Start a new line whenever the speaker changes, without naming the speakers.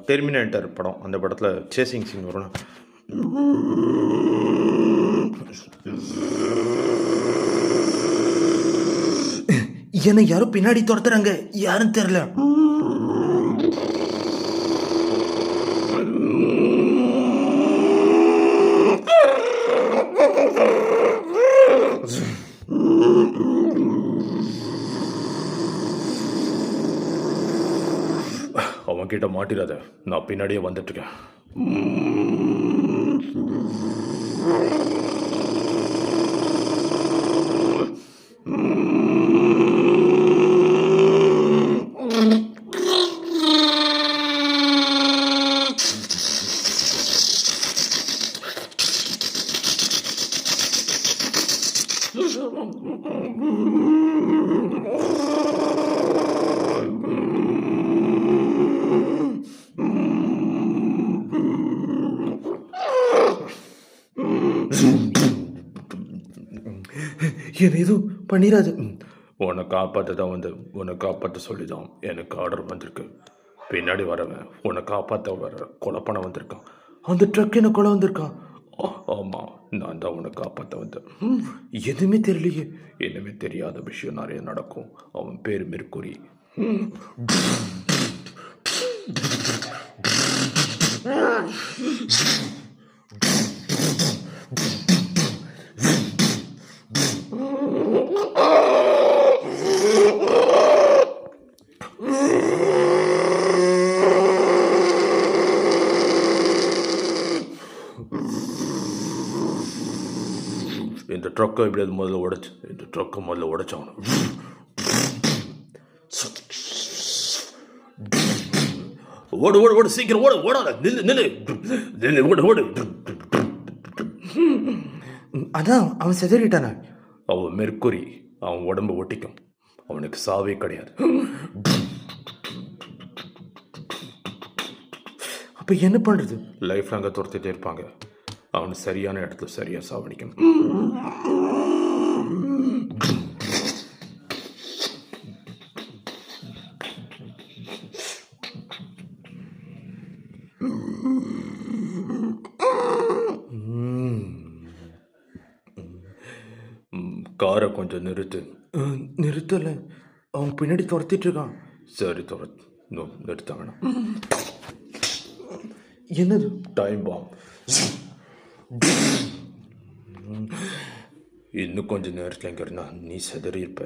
Terminator படம், அந்த படத்தில் சேசிங் சீன் வரும். என்னை யாரும் பின்னாடி துரத்துறாங்க, யாரும் தெரியல. அவன் கிட்ட மாட்டிடாத, நான் பின்னாடியே வந்துட்டு இருக்கேன். என்ன எதுவும் பண்ணிடாது. உன்னை காப்பாற்ற தான் வந்து, உன்னை காப்பாற்ற சொல்லி தான் எனக்கு ஆர்டர் வந்திருக்கு. பின்னாடி வரவன் உன்னை காப்பாற்ற வர கொலை பண்ண வந்திருக்கான். அந்த ட்ரக் என்ன கொலை வந்திருக்கான். ஆமாம், நான் தான் உன்னை காப்பாற்ற வந்தேன். எதுவுமே தெரியலையே. என்னமே தெரியாத விஷயம் நிறைய நடக்கும். அவன் பேர் மெர்க்குரி. இந்த ட்ரக்கை எப்படியாவது முதல்ல உடைச்சு, இந்த ட்ரக்கை முதல்ல உடைச்சாகணும். ஓடு ஓடு ஓடு, சீக்கிரம் ஓடு, ஓடாத, நில்லு நில்லு நில்லு, ஓடு ஓடு. அதான் அவன் செதறிட்டான. அவன் மெர்க்குரி, அவன் உடம்பு ஒட்டிக்கும். அவனுக்கு சாவே கிடையாது. அப்போ என்ன பண்ணுறது? லைஃப் அங்கே துரத்திட்டே இருப்பாங்க. அவனை சரியான இடத்துல சரியாக சாவடிக்கணும். காரை கொஞ்சம் நிறுத்து. நிறுத்தலை, அவன் பின்னாடி துரத்திட்டு இருக்கான். சரி, நிறுத்த வேணாம். என்னது? Time bomb. இன்னும் கொஞ்சம் நேரத்தில் இங்கே இருந்தா நீ செதறி இருப்ப.